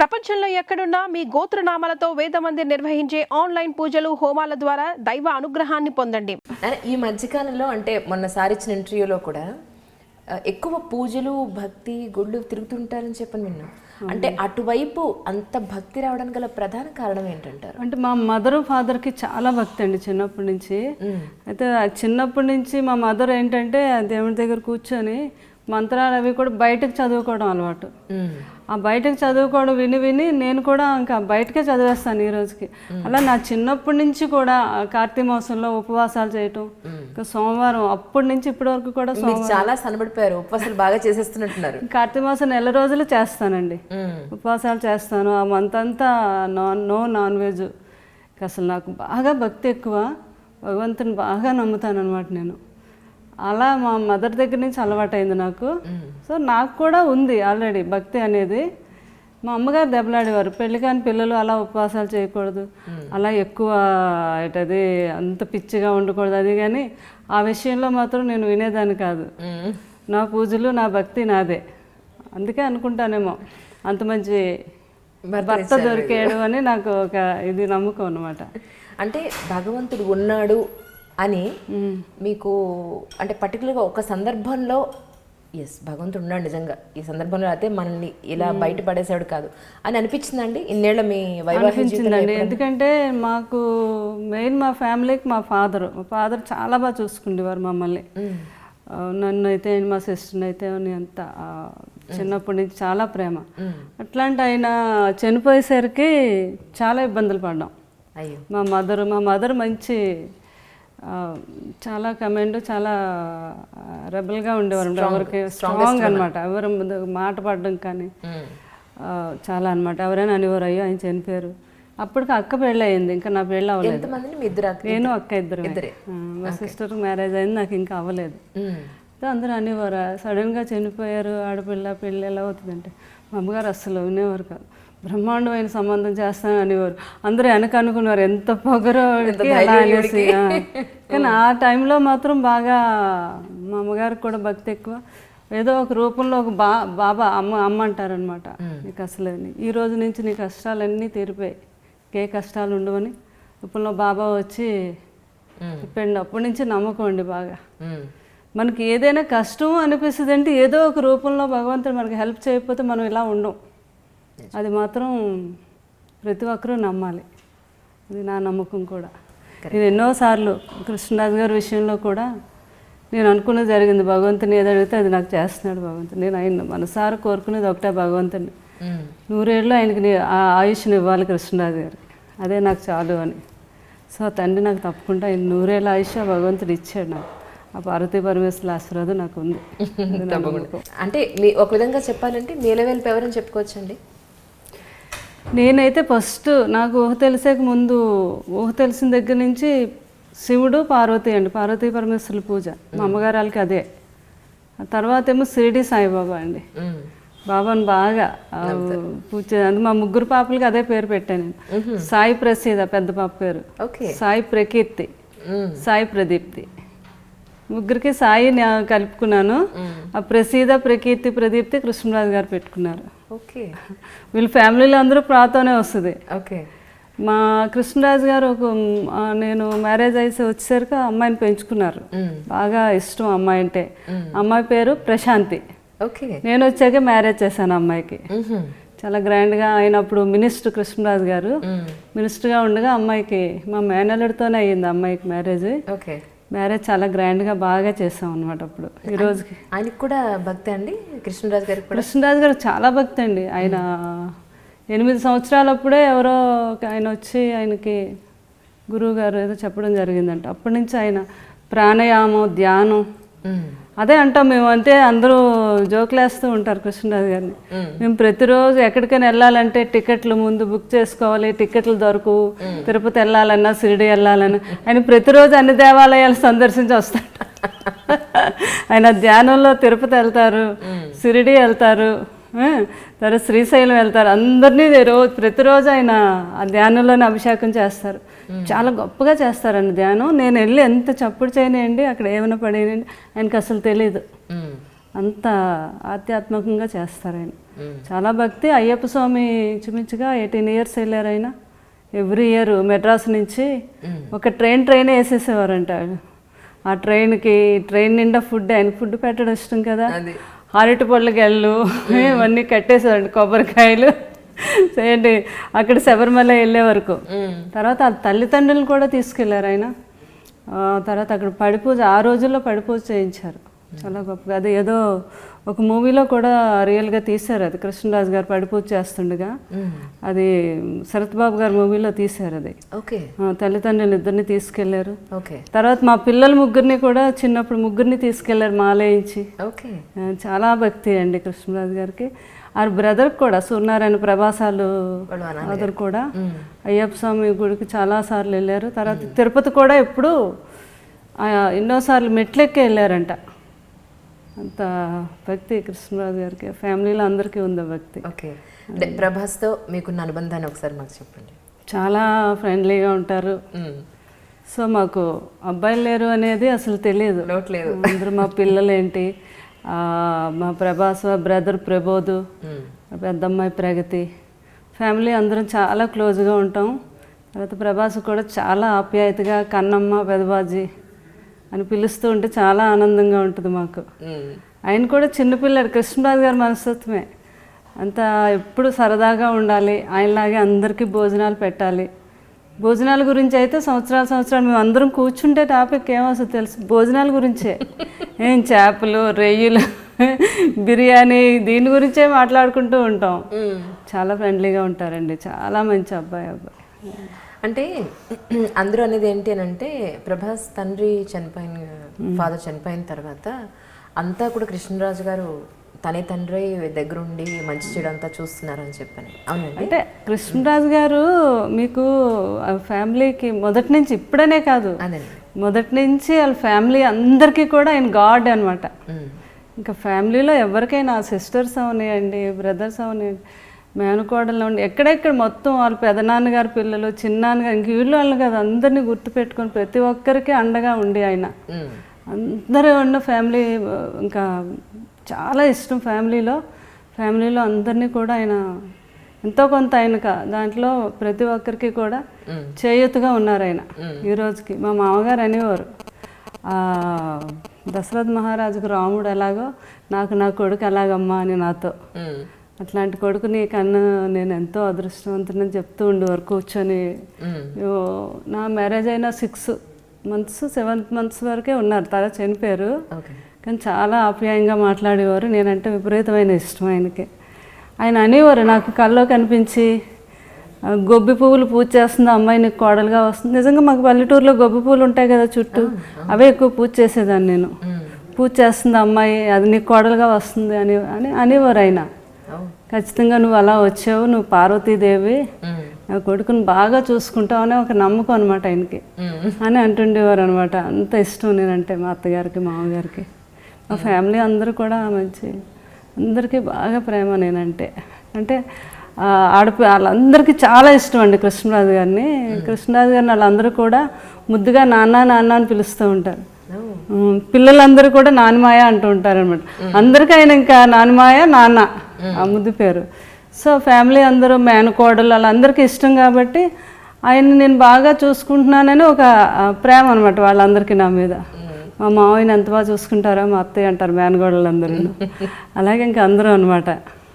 ప్రపంచంలో ఎక్కడున్నా మీ గోత్రనామాలతో వేదమందిర్ నిర్వహించే ఆన్లైన్ పూజలు హోమాల ద్వారా దైవ అనుగ్రహాన్ని పొందండి. ఈ మధ్యకాలంలో అంటే మొన్నసారి ఇచ్చిన ఇంటర్వ్యూలో కూడా ఎక్కువ పూజలు భక్తి గుళ్ళు తిరుగుతుంటారని చెప్పని విన్నాం. అంటే అటువైపు అంత భక్తి రావడానికి గల ప్రధాన కారణం ఏంటంటారు? అంటే మా మదర్ ఫాదర్కి చాలా భక్తి అండి చిన్నప్పటి నుంచి. అయితే చిన్నప్పటి నుంచి మా మదర్ ఏంటంటే దేవుడి దగ్గర కూర్చొని మంత్రాలు అవి కూడా బయటకు చదువుకోవడం అలవాటు. ఆ బయటకు చదువుకోవడం విని విని నేను కూడా ఇంకా బయటకే చదివేస్తాను ఈ రోజుకి. అలా నా చిన్నప్పటి నుంచి కూడా కార్తీక మాసంలో ఉపవాసాలు చేయటం, ఇంకా సోమవారం అప్పటి నుంచి ఇప్పటి వరకు కూడా చాలా సన్నబడిపోయారు, ఉపవాసాలు బాగా చేసేస్తున్నట్టున్నారు. కార్తీక మాసం నెల రోజులు చేస్తానండి, ఉపవాసాలు చేస్తాను. ఆ మంత్ అంతా నో నాన్ వెజ్. అసలు నాకు బాగా భక్తి ఎక్కువ, భగవంతుని బాగా నమ్ముతాను అనమాట నేను. అలా మా మదర్ దగ్గర నుంచి అలవాటైంది నాకు. సో నాకు కూడా ఉంది ఆల్రెడీ భక్తి అనేది. మా అమ్మగారు దెబ్బలాడేవారు, పెళ్లి కాని పిల్లలు అలా ఉపవాసాలు చేయకూడదు, అలా ఎక్కువ అది అంత పిచ్చిగా ఉండకూడదు అది. కానీ ఆ విషయంలో మాత్రం నేను వినేదాన్ని కాదు. నా పూజలు నా భక్తి నాదే. అందుకే అనుకుంటానేమో అంత మంచి భర్త దొరికాడు అని నాకు ఒక ఇది నమ్మకం అన్నమాట. అంటే భగవంతుడు ఉన్నాడు అని మీకు అంటే పర్టికులర్గా ఒక సందర్భంలో ఎస్ భగవంతుడు ఉన్నాడు నిజంగా, ఈ సందర్భంలో అయితే మనల్ని ఇలా బయటపడేసాడు కాదు అని అనిపించిందండి ఇన్నేళ్ల మీ అనిపించిందండి? ఎందుకంటే మాకు మెయిన్ మా ఫ్యామిలీకి మా ఫాదర్ చాలా బాగా చూసుకునేవారు మమ్మల్ని. నన్ను అయితే మా సిస్టర్ని అయితే అంత చిన్నప్పటి నుంచి చాలా ప్రేమ. అట్లాంటి ఆయన చనిపోయేసరికి చాలా ఇబ్బందులు పడ్డాం. మా మదర్ మంచి చాలా కమెండ్, చాలా రెబల్గా ఉండేవారు, ఎవరికి స్ట్రాంగ్ అనమాట. ఎవరు మాట పడడం కానీ చాలా అనమాట. ఎవరైనా అనేవారు అయ్యో ఆయన చనిపోయారు. అప్పటికి అక్క పెళ్ళి అయింది, ఇంకా నా పెళ్ళి అవ్వలేదు. నేను అక్క ఇద్దరు. మా సిస్టర్ మ్యారేజ్ అయింది, నాకు ఇంకా అవ్వలేదు. అందరూ అనేవారు సడన్గా చనిపోయారు, ఆడపిల్ల పెళ్ళి ఎలా అవుతుందంటే. మా అమ్మగారు అస్సలు వినేవారు కాదు. బ్రహ్మాండమైన సంబంధం చేస్తానని అనేవారు. అందరూ వెనక అనుకున్నారు ఎంత పొగరో అలా అనేసి. కానీ ఆ టైంలో మాత్రం బాగా మా అమ్మగారికి కూడా భక్తి ఎక్కువ. ఏదో ఒక రూపంలో ఒక బాబా అమ్మ అంటారనమాట. నీకు అసలు ఈ రోజు నుంచి నీ కష్టాలన్నీ తీరిపోయి ఏ కష్టాలు ఉండవని రూపంలో బాబా వచ్చి చెప్పండి. అప్పటి నుంచి నమ్మకం అండి బాగా. మనకి ఏదైనా కష్టం అనిపిస్తుంది అంటే ఏదో ఒక రూపంలో భగవంతుడు మనకి హెల్ప్ చేయకపోతే మనం ఇలా ఉండం. అది మాత్రం ప్రతి ఒక్కరూ నమ్మాలి. అది నా నమ్మకం కూడా. నేను ఎన్నోసార్లు కృష్ణరాజు గారి విషయంలో కూడా నేను అనుకున్నది జరిగింది. భగవంతుని ఏది అడిగితే అది నాకు చేస్తున్నాడు భగవంతుడు. నేను ఆయన మనసారా కోరుకునేది ఒకటే, భగవంతుని 100 ఏళ్ళు ఆయనకి ఆ ఆయుష్ని ఇవ్వాలి కృష్ణరాజు గారికి, అదే నాకు చాలు అని. సో తండ్రి నాకు తప్పకుండా 100 ఏళ్ళ ఆయుష్ భగవంతుడు ఇచ్చాడు నాకు. ఆ పార్వతీ పరమేశ్వరుల ఆశీర్వాదం నాకు ఉంది. అంటే ఒక విధంగా చెప్పాలంటే మేలవేల్పు ఎవరని చెప్పుకోవచ్చండి? నేనైతే ఫస్ట్ నాకు ఊహ తెలిసాక ముందు, ఊహ తెలిసిన దగ్గర నుంచి శివుడు పార్వతి అండి, పార్వతీ పరమేశ్వరుల పూజ మా అమ్మగారు వాళ్ళకి అదే. తర్వాత ఏమో షిరిడి సాయిబాబా అండి. బాబాని బాగా పూజ, అందుకు మా 3 పాపలకి అదే పేరు పెట్టాను నేను. సాయి ప్రసీద పెద్ద పాప పేరు, సాయి ప్రకీర్తి, సాయి ప్రదీప్తి. 3కి సాయి కలుపుకున్నాను. ఆ ప్రసీద ప్రకీర్తి ప్రదీప్తి కృష్ణరాజు గారు పెట్టుకున్నారు. వీళ్ళ ఫ్యామిలీలో అందరూ ప్రాతోనే వస్తుంది. మా కృష్ణరాజు గారు నేను మ్యారేజ్ అయ్యి వచ్చేసరికి అమ్మాయిని పెంచుకున్నారు. బాగా ఇష్టం అమ్మాయి అంటే. అమ్మాయి పేరు ప్రశాంతి. నేను వచ్చాక మ్యారేజ్ చేశాను అమ్మాయికి. చాలా గ్రాండ్గా అయినప్పుడు మినిస్టర్ కృష్ణరాజు గారు మినిస్టర్గా ఉండగా అమ్మాయికి మా మేనల్లుడితోనే అయ్యింది అమ్మాయికి మ్యారేజ్. మ్యారేజ్ చాలా గ్రాండ్గా బాగా చేసాం అనమాట. అప్పుడు ఈ రోజుకి ఆయనకి కూడా భక్తి అండి కృష్ణరాజు గారికి? కృష్ణరాజు గారు చాలా భక్తి అండి. ఆయన 8 సంవత్సరాలప్పుడే ఎవరో ఆయన వచ్చి ఆయనకి గురువు గారు ఏదో చెప్పడం జరిగిందంట. అప్పటి నుంచి ఆయన ప్రాణాయామం, ధ్యానం అదే అంటాం మేము. అంటే అందరూ జోకులేస్తూ ఉంటారు కృష్ణరాజు గారిని. మేము ప్రతిరోజు ఎక్కడికైనా వెళ్ళాలంటే టికెట్లు ముందు బుక్ చేసుకోవాలి, టికెట్లు దొరకవు. తిరుపతి వెళ్ళాలన్నా షిరిడి వెళ్ళాలన్నా ఆయన ప్రతిరోజు అన్ని దేవాలయాలు సందర్శించి వస్తాడు. ఆయన ధ్యానంలో తిరుపతి వెళ్తారు, షిరిడి వెళ్తారు, తర్వాత శ్రీశైలం వెళ్తారు. అందరినీ ప్రతిరోజు ఆయన ఆ ధ్యానంలోనే అభిషేకం చేస్తారు. చాలా గొప్పగా చేస్తారండి ధ్యానం. నేను వెళ్ళి ఎంత చప్పుడు చేయనండి, అక్కడ ఏమైనా పడేయండి ఆయనకి అసలు తెలీదు. అంత ఆధ్యాత్మికంగా చేస్తారు ఆయన. చాలా భక్తి. అయ్యప్ప స్వామి ఇంచుమించుగా 18 years వెళ్ళారు ఆయన. ఎవ్రీ ఇయర్ మెడ్రాస్ నుంచి ఒక ట్రైన్ వేసేసేవారంట. ఆ ట్రైన్ నిండా ఫుడ్, ఆయన ఫుడ్ పెట్టడం ఇష్టం కదా, అరటి పళ్ళు గెళ్ళు ఇవన్నీ కట్టేసేవారండి, కొబ్బరికాయలు చేయండి అక్కడ శబరిమల వెళ్ళే వరకు. తర్వాత ఆ తల్లిదండ్రులు కూడా తీసుకెళ్లారు ఆయన. తర్వాత అక్కడ పడిపూజ, ఆ రోజుల్లో పడిపూజ చేయించారు చాలా గొప్పగా. అది ఏదో ఒక మూవీలో కూడా రియల్గా తీశారు, అది కృష్ణరాజు గారు పడిపూజ చేస్తుండగా, అది శరత్ బాబు గారు మూవీలో తీశారు అది. తల్లిదండ్రులు ఇద్దరిని తీసుకెళ్లారు. తర్వాత మా పిల్లల ముగ్గురిని కూడా చిన్నప్పుడు ముగ్గురిని తీసుకెళ్లారు మాలేయించి. చాలా భక్తి అండి కృష్ణరాజు గారికి. ఆ బ్రదర్ కూడా సూర్యనారాయణ ప్రభాసాలు బ్రదర్ కూడా అయ్యప్ప స్వామి గుడికి చాలాసార్లు వెళ్ళారు. తర్వాత తిరుపతి కూడా ఎప్పుడు ఎన్నోసార్లు మెట్లెక్కి వెళ్ళారంట. అంత భక్తి కృష్ణరాజు గారికి. ఫ్యామిలీలో అందరికీ ఉంది భక్తి. ప్రభాస్తో మీకున్న అనుబంధాన్ని ఒకసారి మాకు చెప్పండి. చాలా ఫ్రెండ్లీగా ఉంటారు. సో మాకు అబ్బాయిలు లేరు అనేది అసలు తెలియదు. అందరూ మా పిల్లలు ఏంటి, మా ప్రభాస్ బ్రదర్ ప్రబోధు, పెద్దమ్మాయి ప్రగతి, ఫ్యామిలీ అందరం చాలా క్లోజ్గా ఉంటాం. తర్వాత ప్రభాస్ కూడా చాలా ఆప్యాయతగా కన్నమ్మ పెదబాజీ అని పిలుస్తూ ఉంటే చాలా ఆనందంగా ఉంటుంది మాకు. ఆయన కూడా చిన్నపిల్లాడు, కృష్ణరాజు గారి మనస్తత్వమే అంత ఎప్పుడు సరదాగా ఉండాలి, ఆయనలాగే అందరికీ భోజనాలు పెట్టాలి. భోజనాల గురించి అయితే సంవత్సరాలు మేము అందరం కూర్చుంటే టాపిక్ ఏమొస్తుంది తెలుసు, భోజనాల గురించే. ఏం చేపలు, రొయ్యలు, బిర్యానీ, దీని గురించే మాట్లాడుకుంటూ ఉంటాం. చాలా ఫ్రెండ్లీగా ఉంటారండి, చాలా మంచి అబ్బాయి. అంటే అందరూ అనేది ఏంటి అని అంటే, ప్రభాస్ ఫాదర్ చనిపోయిన తర్వాత అంతా కూడా కృష్ణరాజు గారు తనే తండ్రి దగ్గరుండి మంచి చెడు అంతా చూస్తున్నారని చెప్పాను. అవునండి. అంటే కృష్ణరాజు గారు మీకు ఫ్యామిలీకి మొదటి నుంచి, ఇప్పుడనే కాదు, మొదటి నుంచి వాళ్ళ ఫ్యామిలీ అందరికీ కూడా ఆయన గాడ్ అనమాట. ఇంకా ఫ్యామిలీలో ఎవరికైనా సిస్టర్స్ అవనివ్వండి, బ్రదర్స్ అవనివ్వండి, మేనకోడలు ఉండి ఎక్కడెక్కడ మొత్తం వాళ్ళ పెదనాన్నగారి పిల్లలు, చిన్నాన్నగారు, ఇంక వీళ్ళు వాళ్ళు కాదు, అందరినీ గుర్తుపెట్టుకొని ప్రతి ఒక్కరికి అండగా ఉండి ఆయన అందరూ ఉన్న ఫ్యామిలీ ఇంకా చాలా ఇష్టం. ఫ్యామిలీలో అందరినీ కూడా ఆయన ఎంతో కొంత ఆయన దాంట్లో ప్రతి ఒక్కరికి కూడా చేయూతగా ఉన్నారు ఆయన ఈ రోజుకి. మా మామగారు అనేవారు, దశరథ మహారాజుకు రాముడు ఎలాగో నాకు నా కొడుకు ఎలాగమ్మా అని నాతో. అట్లాంటి కొడుకుని కన్నా నేను ఎంతో అదృష్టవంతుని చెప్తూ ఉండేవారు కూర్చొని. నా మ్యారేజ్ అయిన 6 months 7 months వరకే ఉన్నారు, తర్వాత చనిపోయారు. కానీ చాలా ఆప్యాయంగా మాట్లాడేవారు. నేనంటే విపరీతమైన ఇష్టం ఆయనకి. ఆయన అనేవారు, నాకు కల్లో కనిపించి గొబ్బి పువ్వులు పూజ చేస్తుంది అమ్మాయి, నీకు కోడలుగా వస్తుంది. నిజంగా మాకు పల్లెటూరులో గొబ్బి పువ్వులు ఉంటాయి కదా చుట్టూ, అవే ఎక్కువ పూజ చేసేదాన్ని నేను. పూజ చేస్తుంది అమ్మాయి, అది నీకు కోడలుగా వస్తుంది అని అనేవారు ఆయన. ఖచ్చితంగా నువ్వు అలా వచ్చావు, నువ్వు పార్వతీదేవి, నా కొడుకుని బాగా చూసుకుంటావు అనే ఒక నమ్మకం అనమాట ఆయనకి అని అంటుండేవారు అనమాట. అంత ఇష్టం నేనంటే మా అత్తగారికి, మామగారికి. మా ఫ్యామిలీ అందరూ కూడా మంచి, అందరికీ బాగా ప్రేమ నేనంటే. అంటే వాళ్ళందరికీ చాలా ఇష్టం అండి కృష్ణరాజు గారిని. కృష్ణరాజు గారిని వాళ్ళందరూ కూడా ముద్దుగా నాన్న నాన్న అని పిలుస్తూ ఉంటారు. పిల్లలందరూ కూడా నాన్నమాయ అంటూ ఉంటారు అనమాట. అందరికీ ఆయన ఇంకా నాన్నమాయ, నాన్న ఆ ముద్దు పేరు. సో ఫ్యామిలీ అందరూ మేనకోడలు వాళ్ళందరికీ ఇష్టం కాబట్టి ఆయన్ని నేను బాగా చూసుకుంటున్నానని ఒక ప్రేమ అనమాట వాళ్ళందరికీ నా మీద. మా మావయ్యని ఎంత బాగా చూసుకుంటారో మా అత్తయ్య అంటారు మేనగోడలు అందరూ. అలాగే ఇంకా అందరూ అనమాట.